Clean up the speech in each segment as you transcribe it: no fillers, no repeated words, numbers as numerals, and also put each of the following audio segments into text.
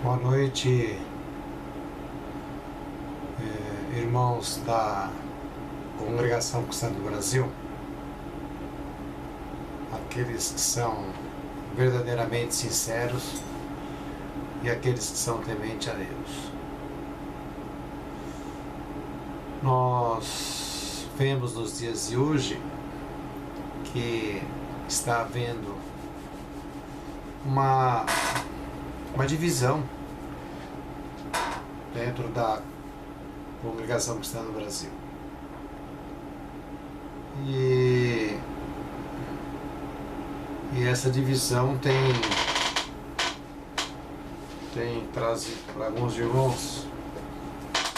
Boa noite, irmãos da Congregação Cristã do Brasil, aqueles que são verdadeiramente sinceros e aqueles que são tementes a Deus. Nós vemos nos dias de hoje que está havendo uma divisão dentro da Congregação Cristã do Brasil. E essa divisão tem trazido para alguns irmãos,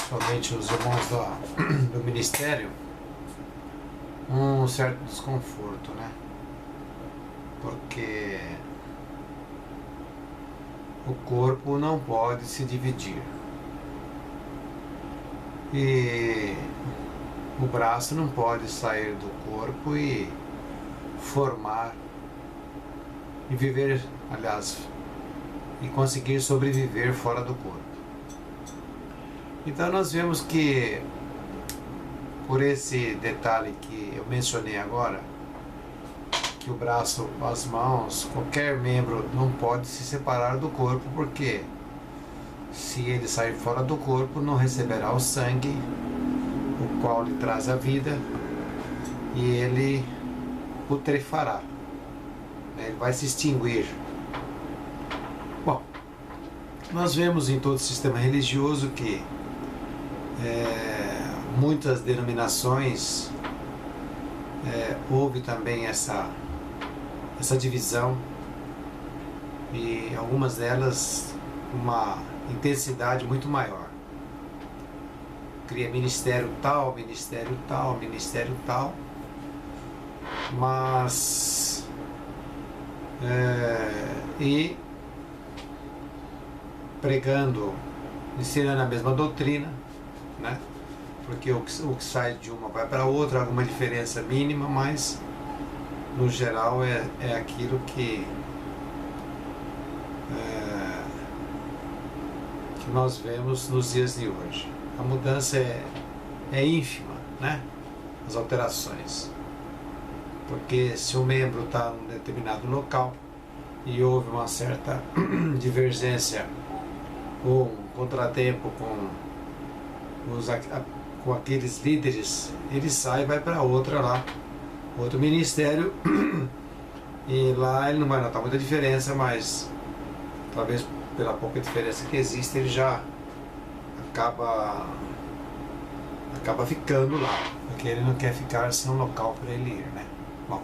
somente os irmãos do ministério, um certo desconforto, né? Porque o corpo não pode se dividir e o braço não pode sair do corpo e formar e viver, aliás, e conseguir sobreviver fora do corpo. Então nós vemos que, por esse detalhe que eu mencionei agora, que o braço, as mãos, qualquer membro não pode se separar do corpo, porque se ele sair fora do corpo, não receberá o sangue, o qual lhe traz a vida, e ele putrefará, ele vai se extinguir. Bom, nós vemos em todo o sistema religioso que muitas denominações houve também essa divisão, e algumas delas uma intensidade muito maior. Cria ministério tal, ministério tal, ministério tal, mas e pregando, ensinando a mesma doutrina, né? Porque o que sai de uma vai para outra, alguma diferença mínima, mas no geral é aquilo que nós vemos nos dias de hoje. A mudança é ínfima, né? As alterações. Porque se um membro está em um determinado local e houve uma certa divergência ou um contratempo com aqueles líderes, ele sai e vai para outro ministério, e lá ele não vai notar muita diferença, mas talvez pela pouca diferença que existe, ele já acaba ficando lá, porque ele não quer ficar sem um local para ele ir, né? Bom,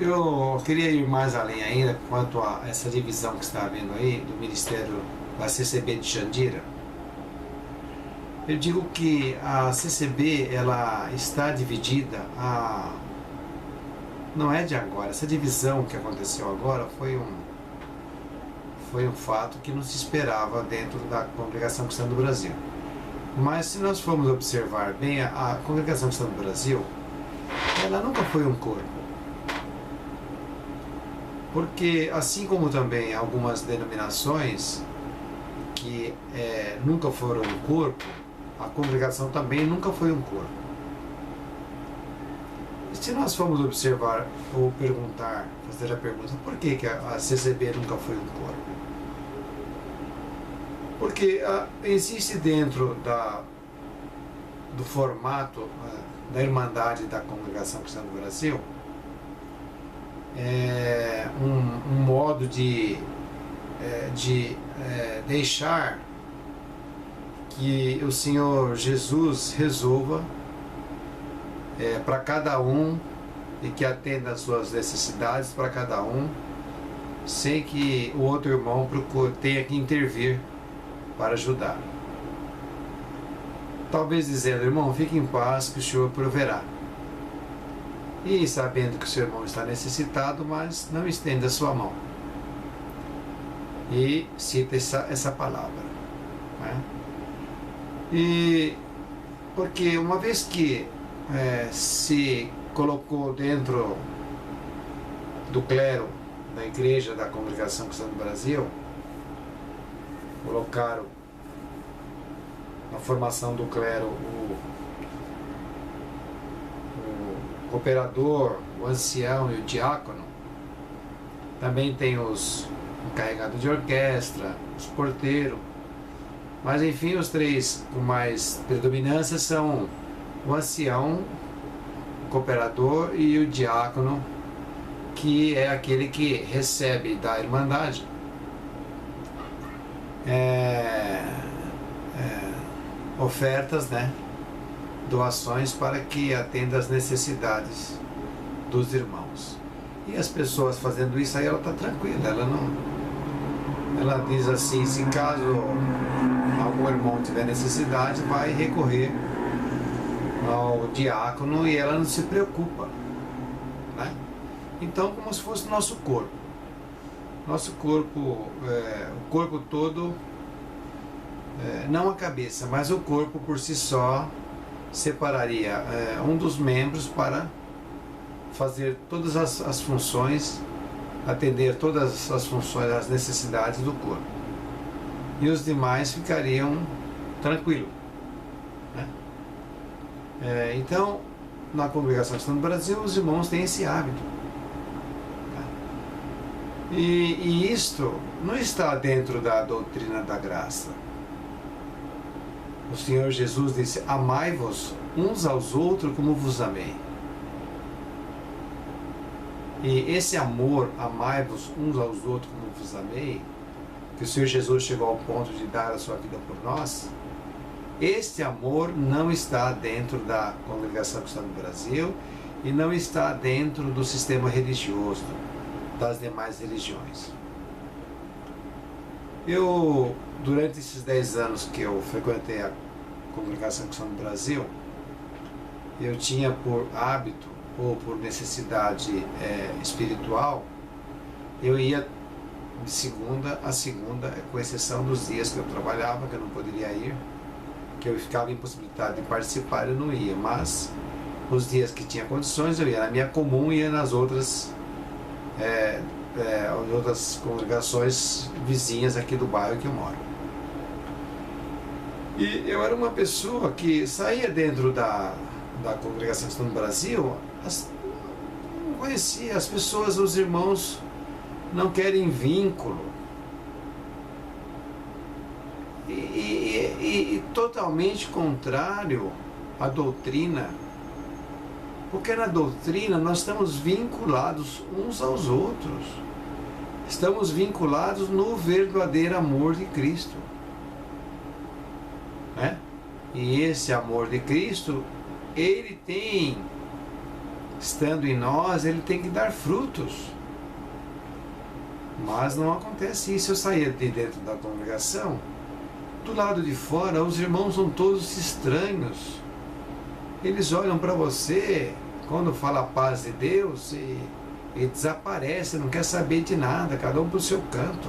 eu queria ir mais além ainda quanto a essa divisão que está havendo aí do Ministério da CCB de Jandira. Eu digo que a CCB, ela está dividida, não é de agora. Essa divisão que aconteceu agora foi um fato que não se esperava dentro da Congregação Cristã do Brasil. Mas se nós formos observar bem, a Congregação Cristã do Brasil, ela nunca foi um corpo. Porque assim como também algumas denominações que nunca foram um corpo, a congregação também nunca foi um corpo. E se nós formos observar ou perguntar, fazer a pergunta, por que a CCB nunca foi um corpo? Porque existe dentro do formato da Irmandade da Congregação Cristã do Brasil um modo de deixar que o Senhor Jesus resolva para cada um e que atenda às suas necessidades para cada um, sem que o outro irmão tenha que intervir para ajudar. Talvez dizendo, irmão, fique em paz que o Senhor proverá. E sabendo que o seu irmão está necessitado, mas não estenda a sua mão. E cita essa palavra, né? E porque uma vez que se colocou dentro do clero da igreja da Congregação Cristã do Brasil colocaram na formação do clero o cooperador, o ancião e o diácono. Também tem os encarregados de orquestra, os porteiros. Mas enfim, os três com mais predominância são o ancião, o cooperador e o diácono, que é aquele que recebe da Irmandade ofertas, né, doações para que atenda às necessidades dos irmãos. E as pessoas fazendo isso aí, ela está tranquila, ela diz assim, se caso algum irmão tiver necessidade, vai recorrer ao diácono e ela não se preocupa, né? Então, como se fosse o nosso corpo. Nosso corpo, o corpo todo, não a cabeça, mas o corpo por si só separaria um dos membros para fazer todas as funções, atender todas as funções, as necessidades do corpo. E os demais ficariam tranquilos, né? Então, na Congregação Cristã do Brasil, os irmãos têm esse hábito. Né? E isto não está dentro da doutrina da graça. O Senhor Jesus disse: amai-vos uns aos outros como vos amei. E esse amor, amai-vos uns aos outros como vos amei, que o Senhor Jesus chegou ao ponto de dar a sua vida por nós, este amor não está dentro da Congregação Cristã do Brasil e não está dentro do sistema religioso das demais religiões. Eu, durante esses 10 anos que eu frequentei a Congregação Cristã do Brasil, eu tinha por hábito ou por necessidade espiritual, eu ia de segunda a segunda, com exceção dos dias que eu trabalhava, que eu não poderia ir, que eu ficava impossibilitado de participar, eu não ia, mas os dias que tinha condições eu ia na minha comum e ia nas outras congregações vizinhas aqui do bairro que eu moro. E eu era uma pessoa que saía dentro da Congregação Cristã do Brasil, não conhecia as pessoas, os irmãos não querem vínculo. E totalmente contrário à doutrina, porque na doutrina nós estamos vinculados uns aos outros, estamos vinculados no verdadeiro amor de Cristo, né? E esse amor de Cristo, ele tem, estando em nós, ele tem que dar frutos. Mas não acontece isso. Eu saía de dentro da congregação, do lado de fora, os irmãos são todos estranhos. Eles olham para você, quando fala a paz de Deus, e desaparece, não quer saber de nada, cada um para o seu canto.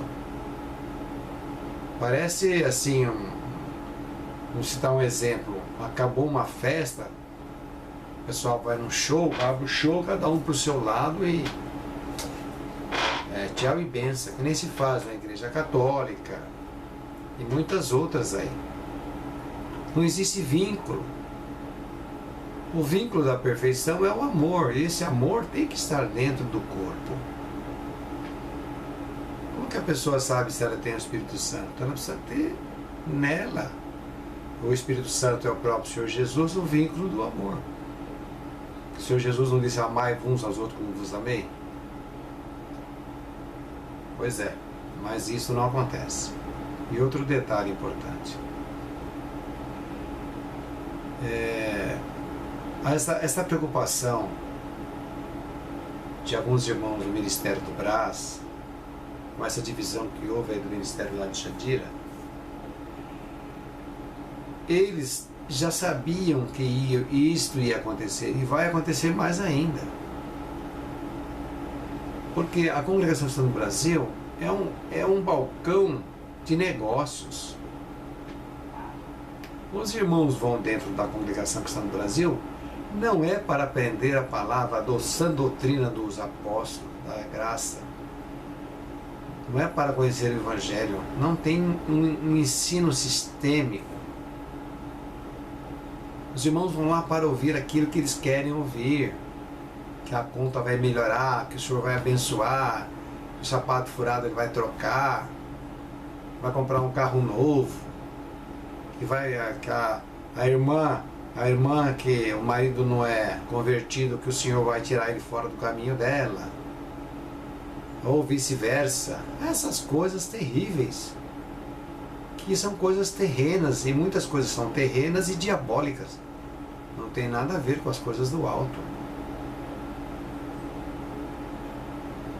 Parece assim, vamos citar um exemplo, acabou uma festa, o pessoal vai num show, abre o show, cada um para o seu lado e tchau e benção, que nem se faz na Igreja Católica e muitas outras aí. Não existe vínculo. O vínculo da perfeição é o amor, e esse amor tem que estar dentro do corpo. Como que a pessoa sabe se ela tem o Espírito Santo? Ela precisa ter nela. O Espírito Santo é o próprio Senhor Jesus, o vínculo do amor. O Senhor Jesus não disse: amai uns aos outros como vos amei? Pois é, mas isso não acontece. E outro detalhe importante. Essa preocupação de alguns irmãos do Ministério do Brás, com essa divisão que houve aí do Ministério lá de Xandira, eles já sabiam que isto ia acontecer e vai acontecer mais ainda. Porque a Congregação Cristã do Brasil é um balcão de negócios. Os irmãos vão dentro da Congregação Cristã do Brasil não é para aprender a palavra, a sã doutrina dos apóstolos, da graça, não é para conhecer o Evangelho, não tem um ensino sistêmico. Os irmãos vão lá para ouvir aquilo que eles querem ouvir, que a conta vai melhorar, que o Senhor vai abençoar, que o sapato furado ele vai trocar, vai comprar um carro novo, que vai a irmã que o marido não é convertido, que o Senhor vai tirar ele fora do caminho dela, ou vice-versa. Essas coisas terríveis, que são coisas terrenas, e muitas coisas são terrenas e diabólicas, não tem nada a ver com as coisas do alto.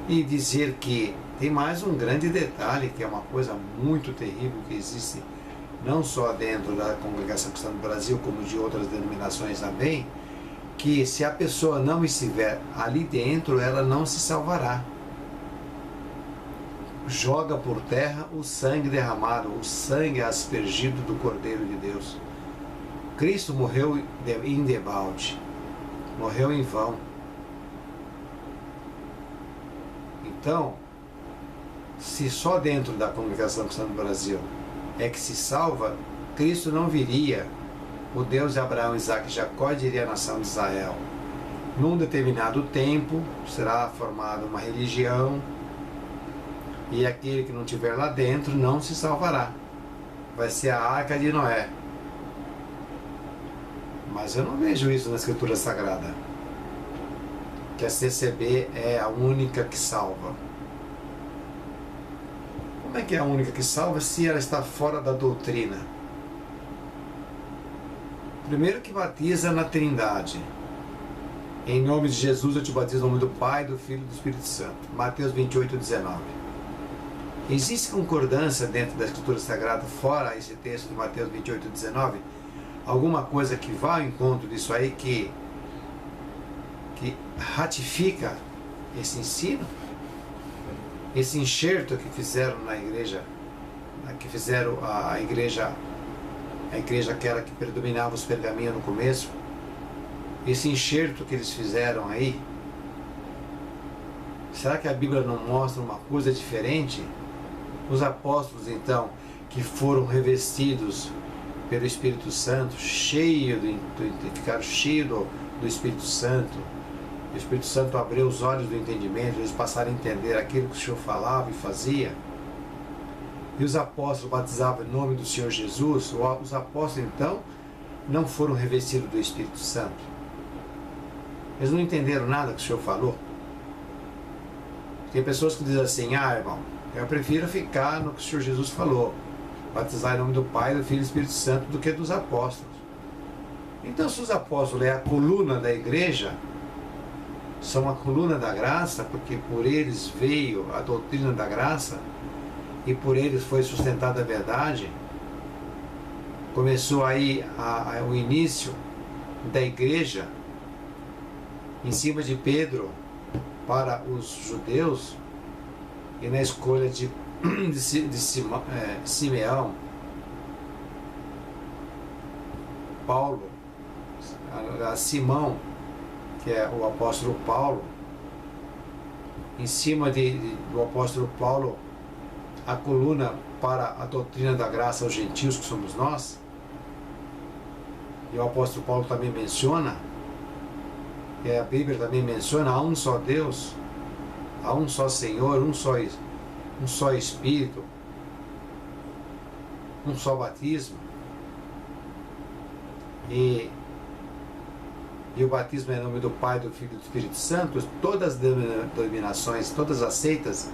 E dizer que tem mais um grande detalhe, que é uma coisa muito terrível que existe não só dentro da Congregação Cristã do Brasil, como de outras denominações também, que se a pessoa não estiver ali dentro, ela não se salvará. Joga por terra o sangue derramado, o sangue aspergido do Cordeiro de Deus. Cristo morreu em debalde, morreu em vão. Então, se só dentro da Congregação Cristã do Brasil é que se salva, Cristo não viria, o Deus de Abraão, Isaque e Jacó diria a nação de Israel. Num determinado tempo será formada uma religião, e aquele que não estiver lá dentro não se salvará. Vai ser a Arca de Noé. Mas eu não vejo isso na Escritura Sagrada, que a CCB é a única que salva. Como é que é a única que salva se ela está fora da doutrina? Primeiro que batiza na Trindade. Em nome de Jesus eu te batizo no nome do Pai, do Filho e do Espírito Santo. Mateus 28, 19. Existe concordância dentro da Escritura Sagrada, fora esse texto de Mateus 28, 19? Alguma coisa que vá ao encontro disso aí, que ratifica esse ensino? Esse enxerto que fizeram na igreja, que fizeram a igreja aquela que predominava os pergaminhos no começo, esse enxerto que eles fizeram aí, será que a Bíblia não mostra uma coisa diferente? Os apóstolos, então, que foram revestidos pelo Espírito Santo, ficaram cheios do Espírito Santo, o Espírito Santo abriu os olhos do entendimento, eles passaram a entender aquilo que o Senhor falava e fazia. E os apóstolos batizavam em nome do Senhor Jesus. Os apóstolos, então, não foram revestidos do Espírito Santo. Eles não entenderam nada que o Senhor falou. Tem pessoas que dizem assim: irmão, eu prefiro ficar no que o Senhor Jesus falou, batizar em nome do Pai, do Filho e do Espírito Santo, do que dos apóstolos. Então, se os apóstolos é a coluna da igreja, são a coluna da graça, porque por eles veio a doutrina da graça e por eles foi sustentada a verdade, começou aí o início da igreja em cima de Pedro para os judeus, e na escolha de Simeão, Paulo, a Simão, que é o apóstolo Paulo, em cima do apóstolo Paulo, a coluna para a doutrina da graça aos gentios, que somos nós. E o apóstolo Paulo também menciona, e a Bíblia também menciona, há um só Deus, há um só Senhor, um só Espírito, um só batismo. E o batismo é em nome do Pai, do Filho e do Espírito Santo. Todas as denominações, todas as seitas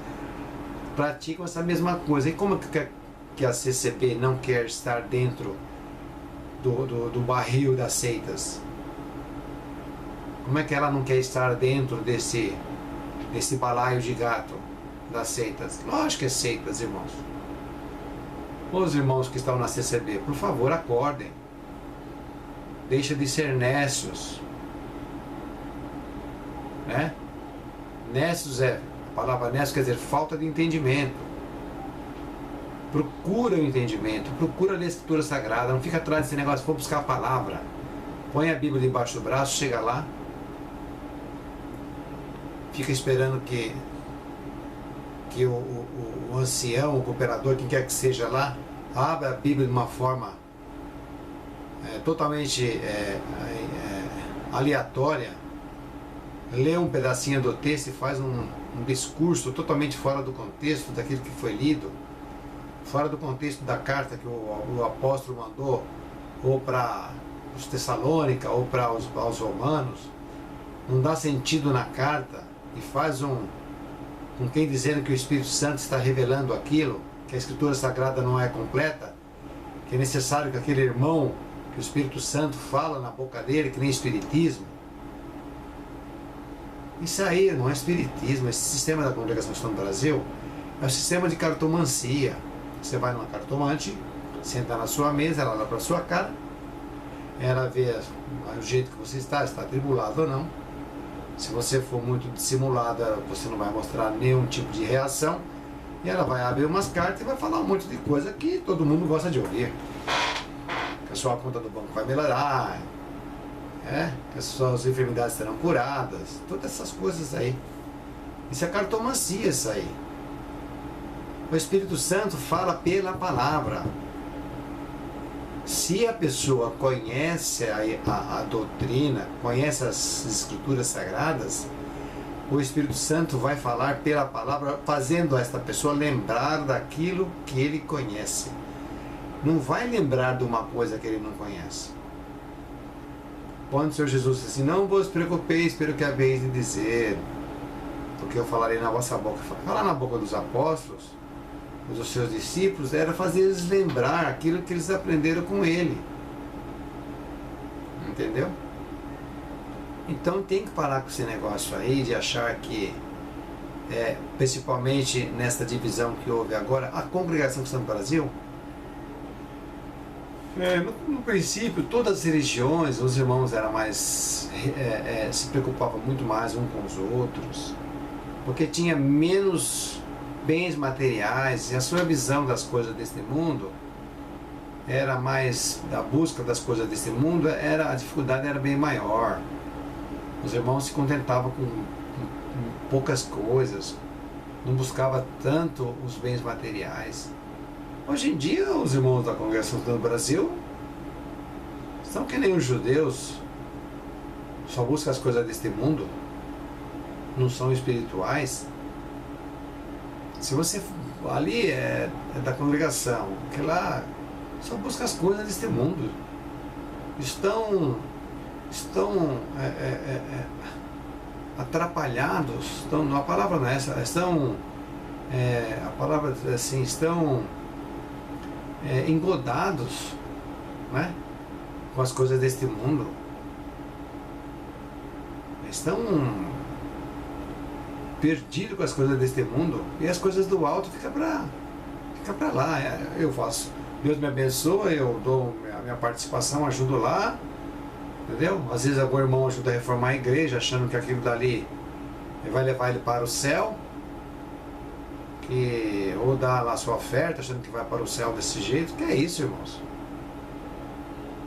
praticam essa mesma coisa. E como que a CCB não quer estar dentro do barril das seitas? Como é que ela não quer estar dentro desse balaio de gato das seitas? Lógico que é seitas, irmãos. Os irmãos que estão na CCB, por favor, acordem. Deixa de ser nécios. Né? Nécios a palavra nécio quer dizer falta de entendimento. Procura o entendimento, procura ler a Escritura Sagrada, não fica atrás desse negócio, for buscar a palavra. Põe a Bíblia debaixo do braço, chega lá, fica esperando que que o ancião, o cooperador, quem quer que seja lá, abre a Bíblia de uma forma totalmente aleatória, lê um pedacinho do texto e faz um discurso totalmente fora do contexto daquilo que foi lido, fora do contexto da carta que o apóstolo mandou, ou para os Tessalônica, ou para os romanos, não dá sentido na carta, e faz com quem dizendo que o Espírito Santo está revelando aquilo, que a Escritura Sagrada não é completa, que é necessário que aquele irmão, que o Espírito Santo fala na boca dele, que nem Espiritismo. Isso aí não é Espiritismo. Esse sistema da Congregação Cristã do Brasil é um sistema de cartomancia. Você vai numa cartomante, senta na sua mesa, ela olha para a sua cara, ela vê o jeito que você está atribulado ou não. Se você for muito dissimulado, você não vai mostrar nenhum tipo de reação, e ela vai abrir umas cartas e vai falar um monte de coisa que todo mundo gosta de ouvir. Que a sua conta do banco vai melhorar, que as suas enfermidades serão curadas, todas essas coisas aí. Isso é cartomancia, isso aí. O Espírito Santo fala pela palavra. Se a pessoa conhece a doutrina, conhece as Escrituras Sagradas, o Espírito Santo vai falar pela palavra, fazendo esta pessoa lembrar daquilo que ele conhece. Não vai lembrar de uma coisa que ele não conhece. Quando o Senhor Jesus disse assim, não vos preocupeis pelo que haveis de dizer, porque eu falarei na vossa boca. Falar na boca dos apóstolos, dos seus discípulos, era fazer eles lembrar aquilo que eles aprenderam com ele. Entendeu? Então tem que parar com esse negócio aí de achar que, principalmente nesta divisão que houve agora, a Congregação Cristã do Brasil, no princípio, todas as religiões, os irmãos eram mais, se preocupavam muito mais uns com os outros, porque tinha menos bens materiais, e a sua visão das coisas deste mundo era mais, da busca das coisas deste mundo, a dificuldade era bem maior. Os irmãos se contentavam com poucas coisas, não buscavam tanto os bens materiais. Hoje em dia, os irmãos da Congregação do Brasil são que nem os judeus, só buscam as coisas deste mundo, não são espirituais. Se você ali é da congregação, que lá só busca as coisas deste mundo, estão atrapalhados, a palavra não é essa, a palavra assim, estão engodados, né, com as coisas deste mundo, estão perdidos com as coisas deste mundo, e as coisas do alto fica para lá. Eu faço, Deus me abençoa, eu dou a minha participação, ajudo lá, entendeu? Às vezes algum irmão ajuda a reformar a igreja, achando que aquilo dali vai levar ele para o céu, ou dá lá a sua oferta, achando que vai para o céu desse jeito. Que é isso, irmãos?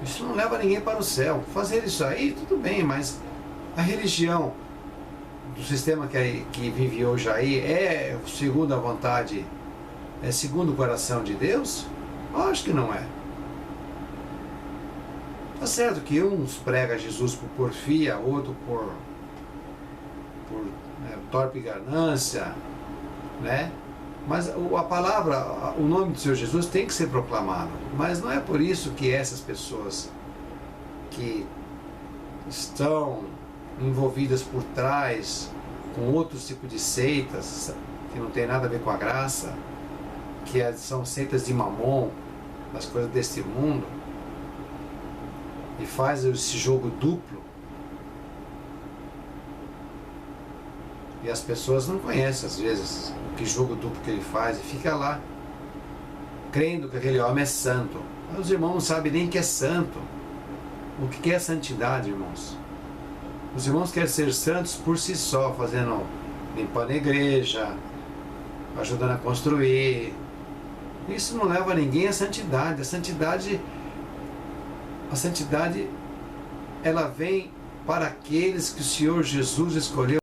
Isso não leva ninguém para o céu. Fazer isso aí, tudo bem, mas a religião do sistema que vive hoje aí é segundo a vontade, é segundo o coração de Deus? Eu acho que não é. Tá certo que uns pregam Jesus por porfia, outro por torpe ganância, né? Mas a palavra, o nome do Senhor Jesus tem que ser proclamado. Mas não é por isso que essas pessoas que estão envolvidas por trás com outros tipos de seitas que não tem nada a ver com a graça, que são seitas de mamon, das coisas deste mundo, e faz esse jogo duplo, e as pessoas não conhecem às vezes que jogo duplo que ele faz, e fica lá crendo que aquele homem é santo. Os irmãos não sabem nem que é santo. O que é santidade, irmãos? Os irmãos querem ser santos por si só, limpando a igreja, ajudando a construir. Isso não leva ninguém à santidade. A santidade, ela vem para aqueles que o Senhor Jesus escolheu